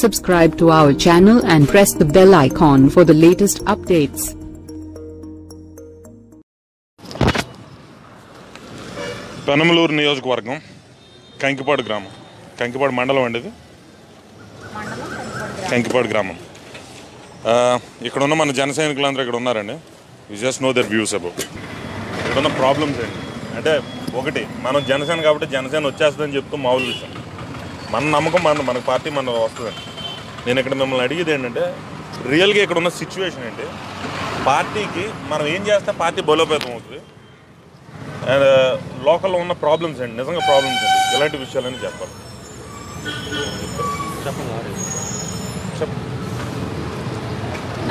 Subscribe to our channel and press the bell icon for the latest updates. Penamaluru నియోజకవర్గం కంకిపాడు గ్రామం, కంకిపాడు మండలం అండి ఇది. కంకిపాడు గ్రామం. ఇక్కడ ఉన్న మన జన సైనికులందరూ ఇక్కడ ఉన్నారండి. You just know their views about ఇక్కడ ఉన్న ప్రాబ్లమ్స్ ఏంటి అంటే, ఒకటి మనం జనసేన కాబట్టి జనసేన వచ్చేస్తుందని చెప్తూ మామూలు విషయం. మన నమ్మకం మనకు పార్టీ మన వస్తుందండి. నేను ఇక్కడ మిమ్మల్ని అడిగేది ఏంటంటే, రియల్గా ఇక్కడ ఉన్న సిచ్యువేషన్ ఏంటి, పార్టీకి మనం ఏం చేస్తే పార్టీ బలోపేతం అవుతుంది, అండ్ లోకల్లో ఉన్న ప్రాబ్లమ్స్ ఏంటి, నిజంగా ప్రాబ్లమ్స్ ఏంటి, ఇలాంటి విషయాలని చెప్పాలి.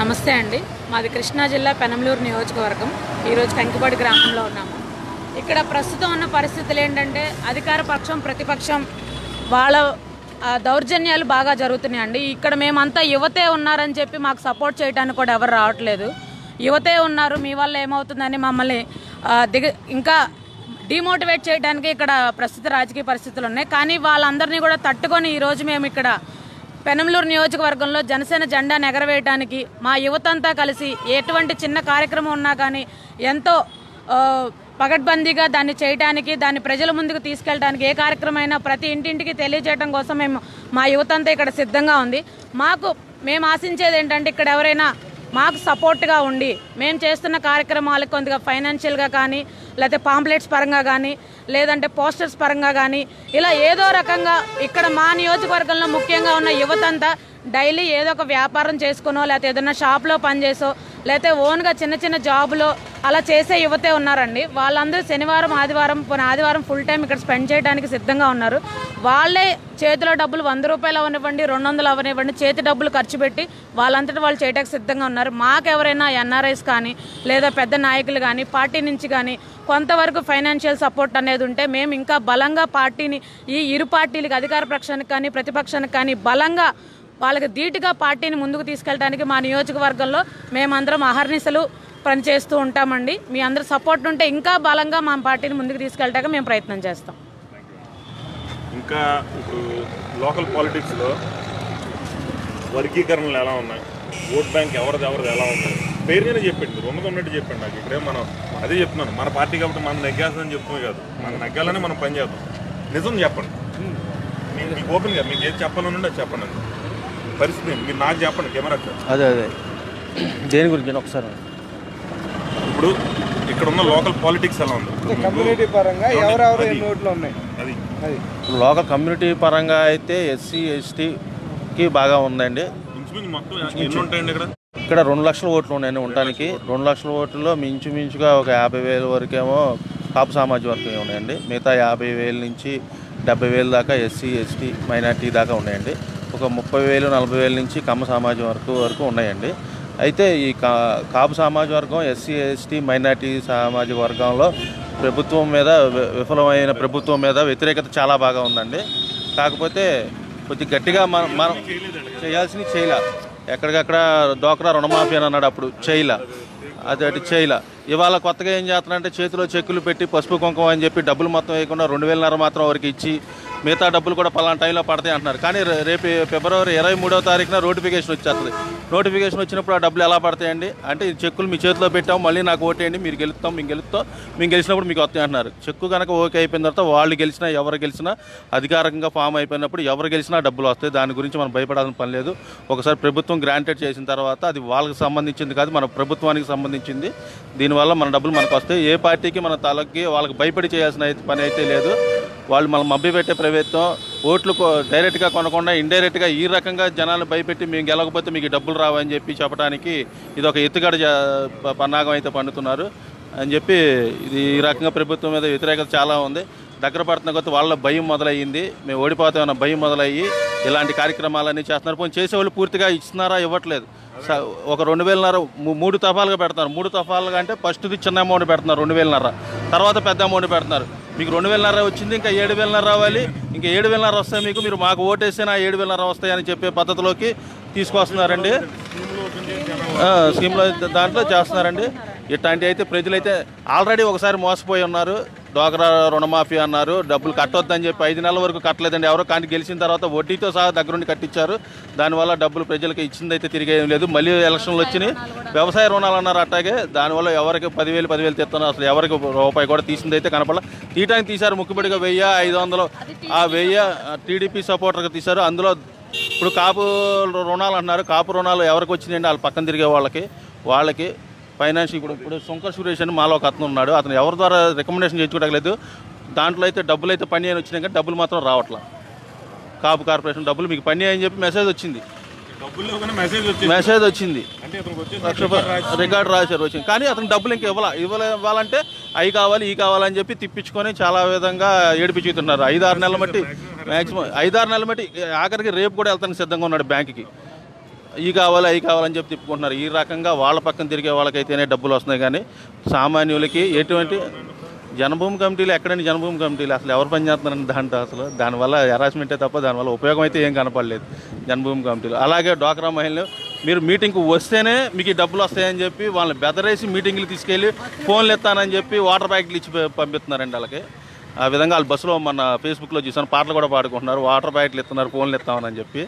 నమస్తే అండి, మాది కృష్ణా జిల్లా పెనమలూరు నియోజకవర్గం. ఈరోజు కంకిపాడు గ్రామంలో ఉన్నాము. ఇక్కడ ప్రస్తుతం ఉన్న పరిస్థితులు ఏంటంటే, అధికార పక్షం ప్రతిపక్షం వాళ్ళ దౌర్జన్యాలు బాగా జరుగుతున్నాయండి. ఇక్కడ మేమంతా యువతే ఉన్నారని చెప్పి మాకు సపోర్ట్ చేయడానికి కూడా ఎవరు రావట్లేదు. యువతే ఉన్నారు, మీ వల్ల ఏమవుతుందని మమ్మల్ని ఇంకా డిమోటివేట్ చేయడానికి ఇక్కడ ప్రస్తుత రాజకీయ పరిస్థితులు ఉన్నాయి. కానీ వాళ్ళందరినీ కూడా తట్టుకొని ఈరోజు మేము ఇక్కడ పెనమలూరు నియోజకవర్గంలో జనసేన జెండా ఎగరవేయడానికి మా యువతంతా కలిసి ఎటువంటి చిన్న కార్యక్రమం ఉన్నా కానీ ఎంతో పగడ్బందీగా దాన్ని చేయడానికి, దాన్ని ప్రజల ముందుకు తీసుకెళ్ళడానికి, ఏ కార్యక్రమం ప్రతి ఇంటింటికి తెలియజేయడం కోసం మా యువతంతా ఇక్కడ సిద్ధంగా ఉంది. మేము ఆశించేది ఏంటంటే, ఇక్కడ ఎవరైనా మాకు సపోర్ట్గా ఉండి మేము చేస్తున్న కార్యక్రమాలకు కొద్దిగా ఫైనాన్షియల్గా కానీ, లేకపోతే పాంప్లెట్స్ పరంగా కానీ, లేదంటే పోస్టర్స్ పరంగా కానీ, ఇలా ఏదో రకంగా ఇక్కడ మా నియోజకవర్గంలో ముఖ్యంగా ఉన్న యువతంతా డైలీ ఏదో ఒక వ్యాపారం చేసుకునో, లేకపోతే ఏదైనా షాప్లో పనిచేసో, లేకపోతే ఓన్గా చిన్న చిన్న జాబులో అలా చేసే యువతే ఉన్నారండి. వాళ్ళందరూ శనివారం ఆదివారం ఫుల్ టైం ఇక్కడ స్పెండ్ చేయడానికి సిద్ధంగా ఉన్నారు. వాళ్ళే చేతిలో డబ్బులు 100 రూపాయలు అవనివ్వండి, 200 అవనివ్వండి, చేతి డబ్బులు ఖర్చు పెట్టి వాళ్ళంతటా వాళ్ళు చేయడానికి సిద్ధంగా ఉన్నారు. మాకెవరైనా ఎన్ఆర్ఐస్ కానీ, లేదా పెద్ద నాయకులు కానీ, పార్టీ నుంచి కానీ కొంతవరకు ఫైనాన్షియల్ సపోర్ట్ అనేది ఉంటే మేము ఇంకా బలంగా పార్టీని, ఈ ఇరు పార్టీలకు, అధికార పక్షానికి కానీ ప్రతిపక్షానికి కానీ బలంగా వాళ్ళకి ధీటుగా పార్టీని ముందుకు తీసుకెళ్ళడానికి మా నియోజకవర్గంలో మేమందరం అహర్నిశలు పనిచేస్తూ ఉంటామండి. మీ అందరూ సపోర్ట్ ఉంటే ఇంకా బలంగా మా పార్టీని ముందుకు తీసుకెళ్ళడానికి మేము ప్రయత్నం చేస్తాం. ఇంకా ఇప్పుడు లోకల్ పాలిటిక్స్లో వర్గీకరణలు ఎలా ఉన్నాయి, ఓట్ బ్యాంక్ ఎవరిది ఎలా ఉన్నాయి, పేరునే చెప్పండి, ఉన్నట్టు చెప్పండి. నాకు ఇక్కడే మనం అదే చెప్తున్నాను, మన పార్టీ కాబట్టి మనం నెగ్గాల్సిందని చెప్తున్నాం కాదు, మనం నెగ్గాలని మనం పని చేద్దాం. నిజం చెప్పండి, మీకు ఓపెన్గా మీకు ఏది చెప్పాలని అది చెప్పండి. పరిస్థితి మీరు నాకు చెప్పండి, కెమెరా. అదే దేని గురించి ఒకసారి ఇప్పుడు ఇక్కడ ఉన్న లోకల్ పాలిటిక్స్ ఎలా ఉంది, కమ్యూనిటీ పరంగా ఎవరెవరు ఎన్ని ఓట్లు ఉన్నాయి, అది లోకల్ కమ్యూనిటీ పరంగా అయితే ఎస్సీ ఎస్టీకి బాగా ఉందండి. మొత్తం ఎన్ని ఉంటాయండి ఇక్కడ 2 లక్షల ఓట్లు ఉన్నాయండి ఉండటానికి. 2 లక్షల ఓట్లలో ఇంచుమించుగా ఒక 50,000 వరకేమో కాపు సామాజిక వర్గం ఉన్నాయండి. మిగతా 50,000 నుంచి 70,000 దాకా ఎస్సీ ఎస్టీ మైనార్టీ దాకా ఉన్నాయండి. ఒక 30,000 40,000 నుంచి కమ్మ సామాజిక వర్గం వరకు ఉన్నాయండి. అయితే ఈ కాపు సామాజిక వర్గం, ఎస్సీ ఎస్టీ మైనార్టీ సామాజిక వర్గంలో ప్రభుత్వం మీద, విఫలమైన ప్రభుత్వం మీద వ్యతిరేకత చాలా బాగా ఉందండి. కాకపోతే కొద్దిగా గట్టిగా మనం చేయాల్సింది చేయలే. ఎక్కడికక్కడ డోక్రా రుణమాఫీ అని అన్నాడు, అప్పుడు చేయలే. ఇవాళ కొత్తగా ఏం చేస్తున్నారంటే, చేతిలో చెక్కులు పెట్టి పసుపు కుంకుమ అని చెప్పి డబ్బులు మొత్తం వేయకుండా 2,500 మాత్రం వరకు ఇచ్చి మిగతా డబ్బులు కూడా పలానా టైంలో పడతాయి అంటున్నారు. కానీ రేపు ఫిబ్రవరి 23వ తారీఖున నోటిఫికేషన్ వచ్చేస్తుంది. నోటిఫికేషన్ వచ్చినప్పుడు ఆ డబ్బులు ఎలా పడతాయండి అంటే, చెక్కులు మీ చేతిలో పెట్టాము, మళ్ళీ నాకు ఓటేయండి, మేము గెలిచినప్పుడు మీకు వస్తాయి అంటున్నారు. చెక్కు కనుక ఓకే అయిపోయిన తర్వాత వాళ్ళు గెలిచినా ఎవరు గెలిచినా అధికారికంగా ఫామ్ అయిపోయినప్పుడు ఎవరు గెలిచినా డబ్బులు వస్తాయి. దాని గురించి మనం భయపడాల్సిన పని లేదు. ఒకసారి ప్రభుత్వం గ్రాంటెడ్ చేసిన తర్వాత అది వాళ్ళకి సంబంధించింది కాదు, మన ప్రభుత్వానికి సంబంధించింది. దీనివల్ల మన డబ్బులు మనకు వస్తాయి. ఏ పార్టీకి మన తలకి వాళ్ళకి భయపడి చేయాల్సిన పని అయితే లేదు. వాళ్ళు మనం మభ్యపెట్టే ప్రభుత్వం ఓట్లు డైరెక్ట్గా కొనకుండా ఇండైరెక్ట్గా ఈ రకంగా జనాలను భయపెట్టి మేము గెలవకపోతే మీకు డబ్బులు రావని చెప్పి చెప్పడానికి ఇది ఒక ఎత్తుగడ పన్నాగం అయితే పండుతున్నారు అని చెప్పి, ఇది ఈ రకంగా ప్రభుత్వం మీద వ్యతిరేకత చాలా ఉంది. దగ్గర పడుతున్న కొత్త వాళ్ళ భయం మొదలయ్యింది, మేము ఓడిపోతామన్న భయం మొదలయ్యి ఇలాంటి కార్యక్రమాలన్నీ చేస్తున్నారు. పోనీ చేసేవాళ్ళు పూర్తిగా ఇస్తున్నారా, ఇవ్వట్లేదు. ఒక 2,500 3 తఫాలుగా పెడుతున్నారు. 3 తఫాలుగా అంటే ఫస్ట్ది చిన్న అమౌంట్ పెడుతున్నారు 2,500, తర్వాత పెద్ద అమౌంట్ పెడుతున్నారు. మీకు 2,500 వచ్చింది, ఇంకా 7,500 రావాలి, ఇంకా 7,500 వస్తాయి మీకు, మీరు మాకు ఓటేస్తే నా 7,500 వస్తాయని చెప్పే పద్ధతిలోకి తీసుకొస్తున్నారండి. స్కీమ్లో దాంట్లో చేస్తున్నారండి. ఇట్లాంటి అయితే ప్రజలైతే ఆల్రెడీ ఒకసారి మోసపోయి ఉన్నారు. డ్వాక్రా రుణమాఫీ అన్నారు, డబ్బులు కట్టొద్దని చెప్పి 5 నెలల వరకు కట్టలేదండి ఎవరో. కానీ గెలిచిన తర్వాత వడ్డీతో సహా దగ్గరుండి కట్టించారు. దానివల్ల డబ్బులు ప్రజలకు ఇచ్చిందైతే తిరిగి ఏం లేదు. మళ్ళీ ఎలక్షన్లు వచ్చినాయి, వ్యవసాయ రుణాలు అన్నారు అట్టాగే. దానివల్ల ఎవరికి 10,000 తెస్తున్నారు, అసలు ఎవరికి రూపాయి కూడా తీసిందైతే కనపడ. తీయటానికి తీశారు ముక్కుబడిగా 1,500, ఆ 1000 టీడీపీ సపోర్టర్గా తీశారు. అందులో ఇప్పుడు కాపు రుణాలు అంటున్నారు, కాపు రుణాలు ఎవరికి వచ్చినాయండి? వాళ్ళు పక్కన తిరిగే వాళ్ళకి ఫైనాన్స్. ఇప్పుడు శంకర్ సురేష్ అని మాలో ఒక అతను ఉన్నాడు, అతను ఎవరి ద్వారా రికమెండేషన్ చేసుకోవట్లేదు. దాంట్లో అయితే డబ్బులు అయితే పని అని వచ్చినాయి కానీ డబ్బులు మాత్రం రావట్లా. కాపు కార్పొరేషన్ డబ్బులు మీకు పని అని చెప్పి మెసేజ్ వచ్చింది, రికార్డు రాశారు వచ్చింది. కానీ అతను డబ్బులు ఇంకా ఇవ్వాలంటే అవి కావాలి ఈ కావాలని చెప్పి తిప్పించుకొని చాలా విధంగా ఏడిపించుతున్నారు. 5-6 నెలల బట్టి మ్యాక్సిమం 5-6 నెలల బట్టి ఆఖరికి రేపు కూడా వెళ్తానికి సిద్ధంగా ఉన్నాడు బ్యాంకుకి. అవి కావాలని చెప్పి తిప్పుకుంటున్నారు. ఈ రకంగా వాళ్ళ పక్కన తిరిగే వాళ్ళకైతేనే డబ్బులు వస్తున్నాయి కానీ సామాన్యులకి ఎటువంటి జనభూమి కమిటీలు ఎక్కడండి? జనభూమి కమిటీలు అసలు ఎవరు పనిచేస్తున్నారని దాంట్లో అసలు దానివల్ల హెరాస్మెంటే తప్ప దానివల్ల ఉపయోగం అయితే ఏం కనపడలేదు జనభూమి కమిటీలు. అలాగే డ్వాక్రా మహిళలు మీరు మీటింగ్కి వస్తేనే మీకు డబ్బులు వస్తాయని చెప్పి వాళ్ళని బెదరేసి మీటింగ్లు తీసుకెళ్ళి ఫోన్లు ఎత్తానని చెప్పి వాటర్ ప్యాకెట్లు ఇచ్చి పంపిస్తున్నారండి వాళ్ళకి. ఆ విధంగా వాళ్ళు బస్సులో మన ఫేస్బుక్లో చూసాను, పాటలు కూడా పాడుకుంటున్నారు, వాటర్ ప్యాకెట్లు ఇస్తున్నారు, ఫోన్లు ఇస్తామని చెప్పి.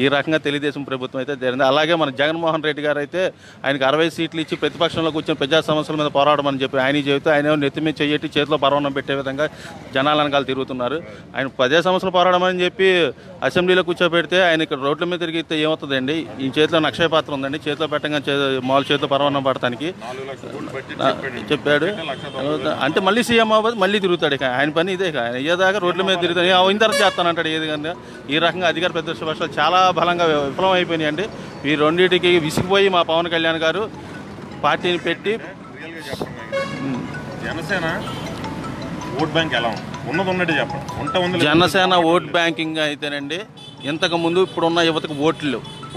ఈ రకంగా తెలుగుదేశం ప్రభుత్వం అయితే జరిగింది. అలాగే మన జగన్మోహన్ రెడ్డి గారు అయితే ఆయనకి 60 సీట్లు ఇచ్చి ప్రతిపక్షంలో కూర్చొని ప్రజా సమస్యల మీద పోరాడమని చెప్పి ఆయన చెబుతూ ఆయన నెత్తి మీద చెయ్యట్టి చేతిలో పరవణం పెట్టే విధంగా జనాల వెనకాల తిరుగుతున్నారు. ఆయన ప్రజా సమస్యలు పోరాడమని చెప్పి అసెంబ్లీలో కూర్చోబెడితే ఆయన ఇక్కడ రోడ్ల మీద తిరిగితే ఏమవుతుందండి? ఈ చేతిలో అక్షయ పాత్ర ఉందండి, చేతిలో పెట్టంగా మామూలు చేతిలో పరవణం పడటానికి చెప్పాడు. అంటే మళ్ళీ సీఎం అవ్వదు, మళ్ళీ తిరుగుతాడు. ఇక ఆయన పని ఇదే. ఆయన అయ్యేదాకా రోడ్ల మీద తిరుగుతాడు, అయిన తర్వాత చేస్తానంటాడు ఏది. కానీ ఈ రకంగా అధికార ప్రతిపక్షాలు చాలా బలంగా విఫలం అయిపోయినాయండి. ఈ రెండింటికి విసిగిపోయి మా పవన్ కళ్యాణ్ గారు పార్టీని పెట్టి జనసేన ఓట్ బ్యాంక్ ఎలా ఉన్నది చెప్పండి. జనసేన ఓట్ బ్యాంకింగ్ అయితేనండి ఇంతకుముందు ఇప్పుడున్న యువతకు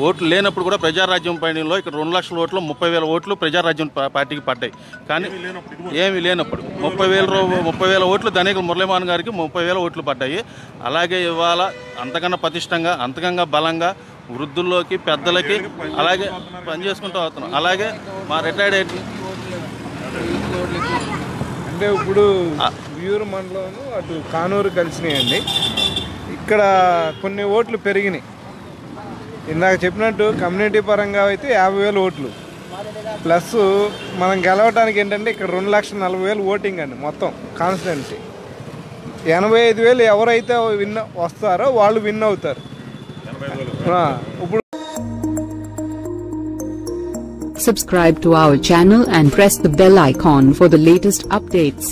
ఓట్లు లేనప్పుడు కూడా ప్రజారాజ్యం పైనలో ఇక్కడ 2 లక్షల ఓట్లు 30,000 ఓట్లు ప్రజారాజ్యం పార్టీకి పడ్డాయి. కానీ ఏమీ లేనప్పుడు 30,000 ఓట్లు ధనికుల మురళీమోహన్ గారికి 30,000 ఓట్లు పడ్డాయి. అలాగే ఇవాళ అంతకన్నా పటిష్టంగా అంతకంగా బలంగా వృద్ధుల్లోకి పెద్దలకి అలాగే పనిచేసుకుంటూ అవుతున్నాం. అలాగే మా రిటైర్డ్ అంటే ఇప్పుడు వ్యూరు మండలం అటు కానూరు కలిసినాయండి. ఇక్కడ కొన్ని ఓట్లు పెరిగినాయి. ఇందాక చెప్పినట్టు కమ్యూనిటీ పరంగా అయితే 50,000 ఓట్లు ప్లస్ మనం గెలవడానికి ఏంటంటే ఇక్కడ 2,40,000 ఓటింగ్ అండి మొత్తం కాన్స్టిట్యున్సీ. 85,000 ఎవరైతే వస్తారో వాళ్ళు విన్ అవుతారు. ఇప్పుడు Subscribe to our channel and press the bell icon for the latest updates.